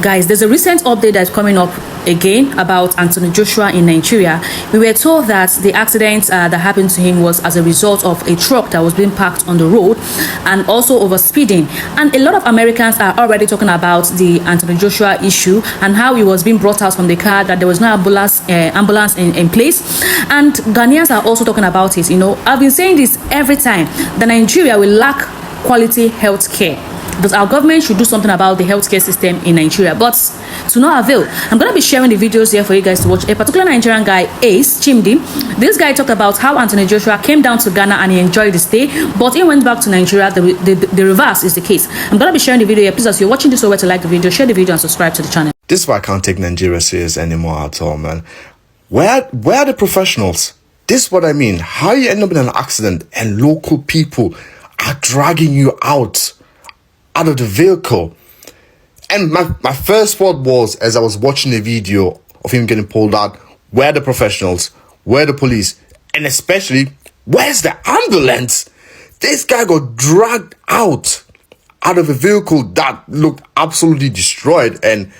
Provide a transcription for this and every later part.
Guys, there's a recent update that's coming up again about Anthony Joshua in Nigeria. We were told that the accident that happened to him was as a result of a truck that was being parked on the road and also over speeding. And a lot of Americans are already talking about the Anthony Joshua issue and how he was being brought out from the car, that there was no ambulance in place. And Ghanaians are also talking about it. You know, I've been saying this every time, that Nigeria will lack quality health care. But our government should do something about the healthcare system in Nigeria, but to no avail. I'm going to be sharing the videos here for you guys to watch. A particular Nigerian guy, Ace Chimdi, this guy talked about how Anthony Joshua came down to Ghana and he enjoyed the stay, but he went back to Nigeria. The reverse is the case. I'm going to be sharing the video here. Please, as you're watching this, over to like the video, share the video, and subscribe to the channel. This is why I can't take Nigeria serious anymore at all, man. Where are the professionals? This is what I mean. How you end up in an accident and local people are dragging you out of the vehicle. And my first thought was, as I was watching the video of him getting pulled out, where are the professionals? Where are the police? And especially, where's the ambulance? This guy got dragged out of a vehicle that looked absolutely destroyed, and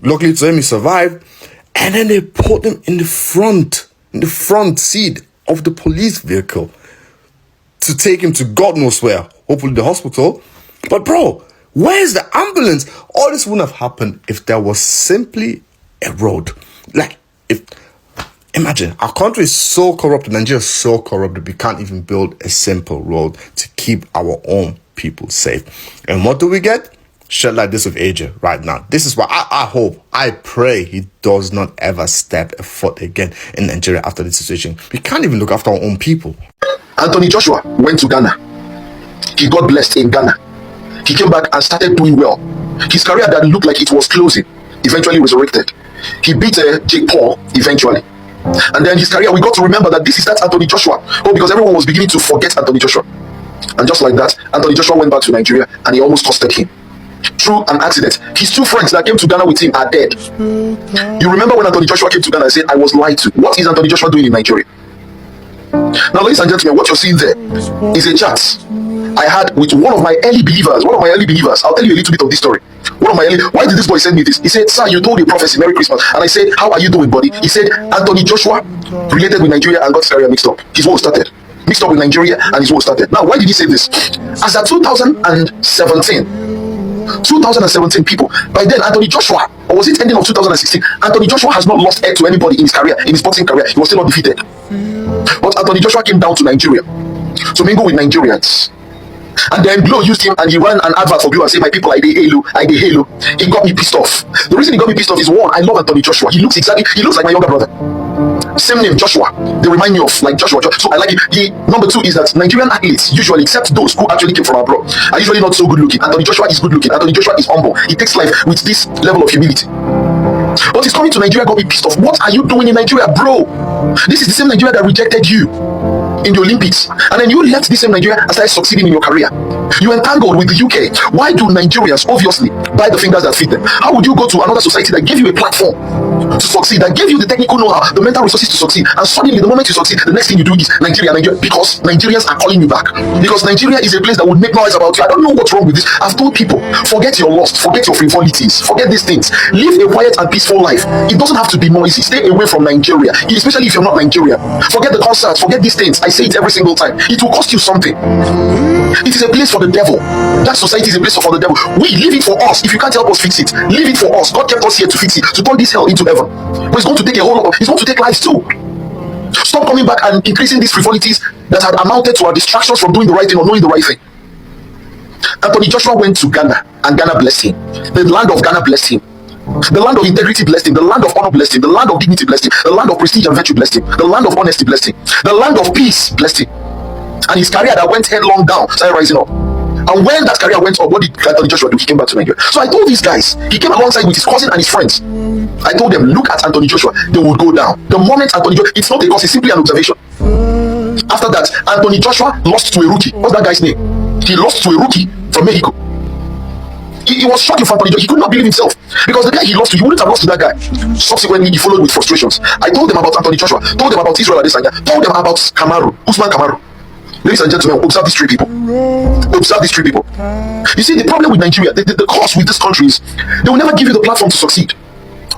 luckily to him, he survived. And then they put him in the front seat of the police vehicle to take him to God knows where, hopefully the hospital. But bro, where's the ambulance? All this wouldn't have happened if there was simply a road. Like, imagine, our country is so corrupted, Nigeria is so corrupted, we can't even build a simple road to keep our own people safe. And what do we get? Shit like this with AJ right now. This is why I pray he does not ever step a foot again in Nigeria after this situation. We can't even look after our own people. Anthony Joshua went to Ghana. He got blessed in Ghana. He came back and started doing well. His career that looked like it was closing eventually resurrected. He beat Jake Paul eventually. And then his career, we got to remember that this is that Anthony Joshua. Oh, because everyone was beginning to forget Anthony Joshua. And just like that, Anthony Joshua went back to Nigeria and he almost costed him. Through an accident. His two friends that came to Ghana with him are dead. You remember when Anthony Joshua came to Ghana and said, I was lied to. What is Anthony Joshua doing in Nigeria? Now, ladies and gentlemen, what you're seeing there is a chat I had with one of my early believers. I'll tell you a little bit of this story. Why did this boy send me this? He said, sir, you told a prophecy, Merry Christmas. And I said, how are you doing, buddy? He said, Anthony Joshua related with Nigeria and got his career mixed up. His war started. Mixed up with Nigeria and his war started. Now, why did he say this? As at 2017 people, by then Anthony Joshua, or was it ending of 2016, Anthony Joshua has not lost head to anybody in his career, in his boxing career. He was still undefeated. But Anthony Joshua came down to Nigeria to mingle with Nigerians. And then Glow used him and he ran an advert for Glow and said, my people, I dey halo. He got me pissed off. The reason he got me pissed off is, one, I love Anthony Joshua. He looks like my younger brother. Same name, Joshua. They remind me of like Joshua. So I like it. The number two is that Nigerian athletes, usually, except those who actually came from abroad, are usually not so good looking. Anthony Joshua is good looking. Anthony Joshua is humble. He takes life with this level of humility. But he's coming to Nigeria, got me pissed off. What are you doing in Nigeria, bro? This is the same Nigeria that rejected you in the Olympics, and then you left this same Nigeria and started succeeding in your career. You entangled with the UK. Why do Nigerians obviously bite the fingers that feed them? How would you go to another society that gave you a platform to succeed, that gave you the technical know-how, the mental resources to succeed, and suddenly the moment you succeed, the next thing you do is Nigeria, because Nigerians are calling you back, because Nigeria is a place that would make noise about you. I don't know what's wrong with this. I've told people, forget your lust, forget your frivolities, forget these things, live a quiet and peaceful life. It doesn't have to be noisy. Stay away from Nigeria, especially if you're not Nigeria. Forget the concerts, forget these things. I say it every single time. It will cost you something. It is a place for the devil. That society is a place for the devil. We leave it for us. If you can't help us fix it, leave it for us. God kept us here to fix it, to turn this hell into heaven. But it's going to take a whole lot. It's going to take lives too. Stop coming back and increasing these frivolities that had amounted to our distractions from doing the right thing or knowing the right thing. Anthony Joshua went to Ghana and Ghana blessed him. The land of Ghana blessed him. The land of integrity blessed him. The land of honor blessed him. The land of dignity blessed him. The land of prestige and virtue blessed him. The land of honesty blessed him. The land of peace blessed him. And his career that went headlong down started rising up. And when that career went up, what did Anthony Joshua do? He came back to Nigeria. So I told these guys, he came alongside with his cousin and his friends. I told them, look at Anthony Joshua, they would go down. The moment Anthony Joshua, it's not a cause, it's simply an observation. After that, Anthony Joshua lost to a rookie. What's that guy's name? He lost to a rookie from Mexico. He was shocking for Anthony Joshua. He could not believe himself, because the guy he lost to, he wouldn't have lost to that guy. Subsequently, he followed with frustrations. I told them about Anthony Joshua, told them about Israel Adesanya, told them about Usman Kamaru. Ladies and gentlemen, observe these three people. Observe these three people. You see, the problem with Nigeria, the cause with this country is they will never give you the platform to succeed.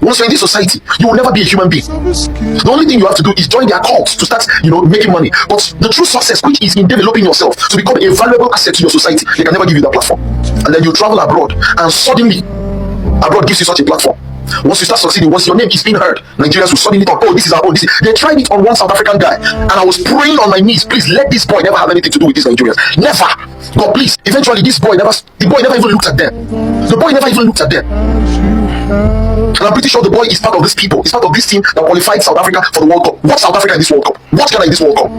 Once you're in this society, you will never be a human being. The only thing you have to do is join their cults to start, making money. But the true success, which is in developing yourself to become a valuable asset to your society, they can never give you that platform. And then you travel abroad, and suddenly, abroad gives you such a platform. Once you start succeeding, once your name is being heard, Nigerians will suddenly thought, oh, this is our own. They tried it on one South African guy, and I was praying on my knees, please let this boy never have anything to do with these Nigerians. Never. God, please. Eventually, the boy never even looked at them. The boy never even looked at them. And I'm pretty sure the boy is part of this people. He's part of this team that qualified South Africa for the World Cup. What South Africa in this World Cup? What Ghana in this World Cup?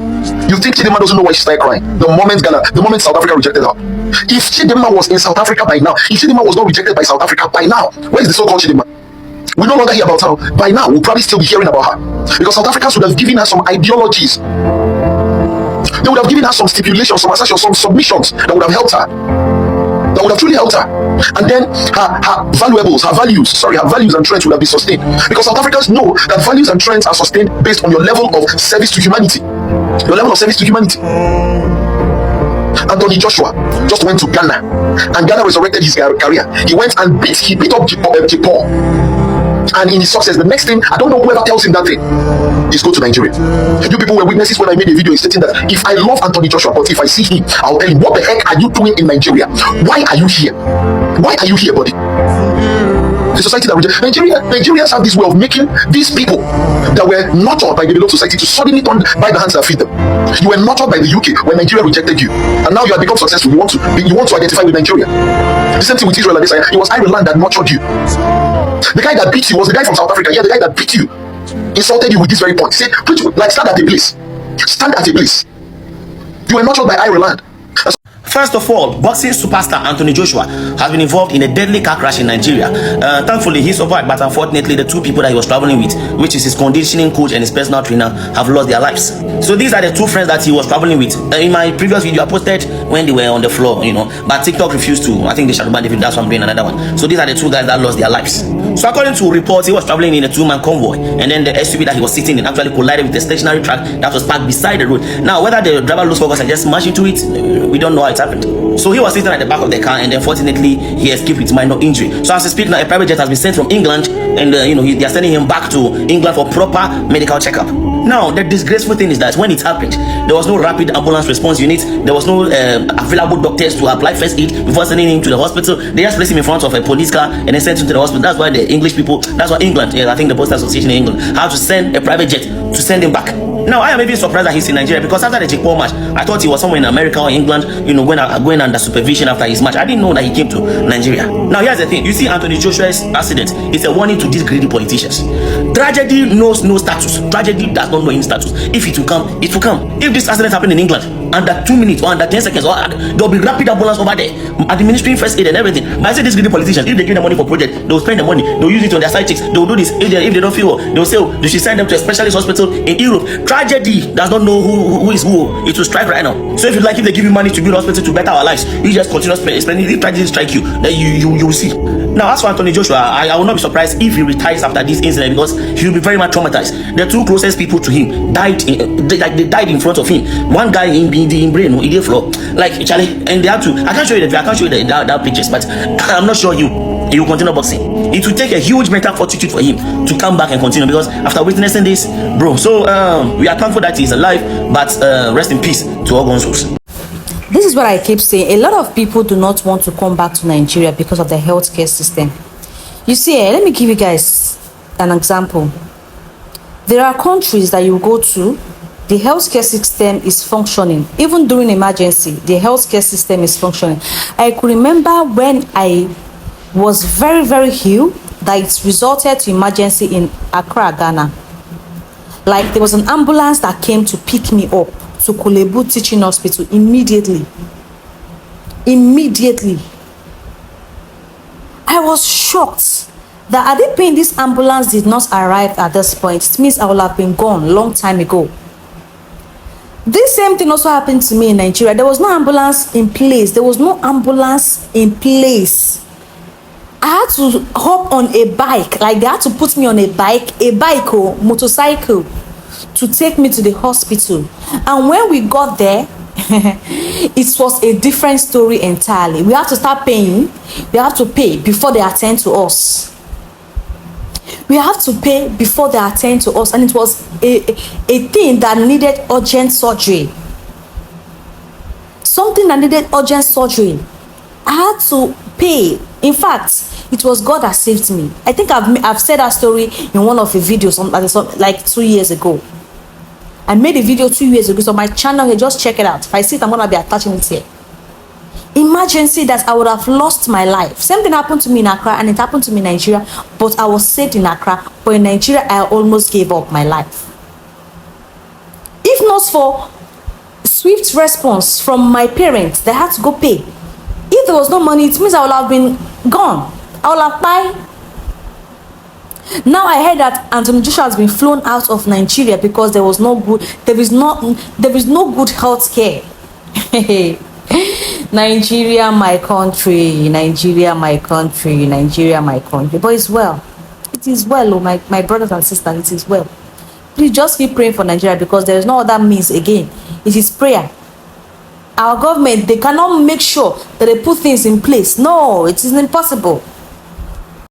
You think Chidinma doesn't know why she started crying? The moment South Africa rejected her. If Chidinma was in South Africa by now, if Chidinma was not rejected by South Africa by now, where is the so-called Chidinma? We no longer hear about her. By now, we'll probably still be hearing about her. Because South Africans would have given her some ideologies. They would have given her some stipulations, some assertions, some submissions that would have helped her. That would have truly helped her. And then her values and trends would have been sustained. Because South Africans know that values and trends are sustained based on your level of service to humanity. Your level of service to humanity. Anthony Joshua just went to Ghana, and Ghana resurrected his career. He went and beat up Japan. And in his success, the next thing, I don't know whoever tells him that thing, is go to Nigeria. You people were witnesses when I made a video stating that if I love Anthony Joshua, but if I see him, I'll tell him, what the heck are you doing in Nigeria? Why are you here? Why are you here, buddy? The society that Nigerians have this way of making these people that were nurtured by the beloved society to suddenly turn by the hands that feed them. You were nurtured by the UK when Nigeria rejected you, and now you have become successful. You want to identify with Nigeria. The same thing with Israel and Isaiah. It was Ireland that nurtured you. The guy that beat you was the guy from South Africa. Yeah, the guy that beat you insulted you with this very point. He said, stand at a place. Stand at a place. You were nurtured by Ireland. First of all, boxing superstar Anthony Joshua has been involved in a deadly car crash in Nigeria. Thankfully, he survived, but unfortunately, the two people that he was traveling with, which is his conditioning coach and his personal trainer, have lost their lives. So these are the two friends that he was traveling with. In my previous video, I posted when they were on the floor, but TikTok refused to. I think they shut down the video. That's why I'm doing another one. So these are the two guys that lost their lives. So according to reports, he was traveling in a two-man convoy, and then the SUV that he was sitting in actually collided with a stationary truck that was parked beside the road. Now, whether the driver lost focus and just smashed into it, we don't know how it happened. So he was sitting at the back of the car, and then fortunately he escaped with minor injury. So as we speak now, a private jet has been sent from England, and they are sending him back to England for proper medical checkup. Now, the disgraceful thing is that when it happened, there was no rapid ambulance response unit. There was no available doctors to apply first aid before sending him to the hospital. They just placed him in front of a police car and then sent him to the hospital. That's why the English people, that's why England, I think the Postal Association in England, had to send a private jet to send him back. Now, I am even surprised that he's in Nigeria, because after the Jake Paul match, I thought he was somewhere in America or England, going under supervision after his match. I didn't know that he came to Nigeria. Now, here's the thing. You see, Anthony Joshua's accident is a warning to these greedy politicians. Tragedy knows no status. Tragedy does not know any status. If it will come, it will come. If this accident happened in England, under 2 minutes or under 10 seconds, or there will be rapid ambulance over there, administering first aid and everything. But I say these greedy politicians, if they give them money for project, they will spend the money. They will use it on their side chicks. They will do this. If they don't feel well, they will say, oh, they should send them to a specialist hospital in Europe. Tragedy does not know who is who. It will strike right now. So if they give you money to build hospital to better our lives, you just continue spending. If tragedy strike you, then you will see. Now, as for Anthony Joshua, I will not be surprised if he retires after this incident, because he will be very much traumatized. The two closest people to him died in front of him. One guy in brain, in the floor, like Charlie, and they have to. I can't show you that pictures, but I'm not sure he will continue boxing. It will take a huge mental fortitude for him to come back and continue, because after witnessing this, bro. So we are thankful that he's alive, but rest in peace to all Gonzos. This is what I keep saying. A lot of people do not want to come back to Nigeria because of the healthcare system. You see, let me give you guys an example. There are countries that you go to, the healthcare system is functioning. Even during emergency, the healthcare system is functioning. I could remember when I was very, very ill, that it resulted to emergency in Accra, Ghana. Like, there was an ambulance that came to pick me up to Kolebu Teaching Hospital immediately. I was shocked that at the point this ambulance did not arrive at this point, it means I would have been gone long time ago. This same thing also happened to me in Nigeria. There was no ambulance in place. I had to hop on a bike. Like, they had to put me on a bike or motorcycle, to take me to the hospital. And when we got there, it was a different story entirely. We have to start paying. We have to pay before they attend to us. We have to pay before they attend to us, and it was a thing that needed urgent surgery. Something that needed urgent surgery. I had to pay. In fact, it was God that saved me. I think I've said that story in one of the videos like 2 years ago. I made a video 2 years ago, so my channel here, just check it out. If I see it, I'm gonna be attaching it here. Emergency that I would have lost my life. Same thing happened to me in Accra, and it happened to me in Nigeria, but I was saved in Accra. But in Nigeria, I almost gave up my life. If not for swift response from my parents, they had to go pay. If there was no money, it means I would have been gone. I would have died. Now I heard that Anthony Joshua has been flown out of Nigeria because there is no good health care. Nigeria, my country, Nigeria, my country, Nigeria, my country. But it's well. It is well, oh, my brothers and sisters, it is well. Please just keep praying for Nigeria, because there is no other means again. It is prayer. Our government, they cannot make sure that they put things in place. No, it is impossible.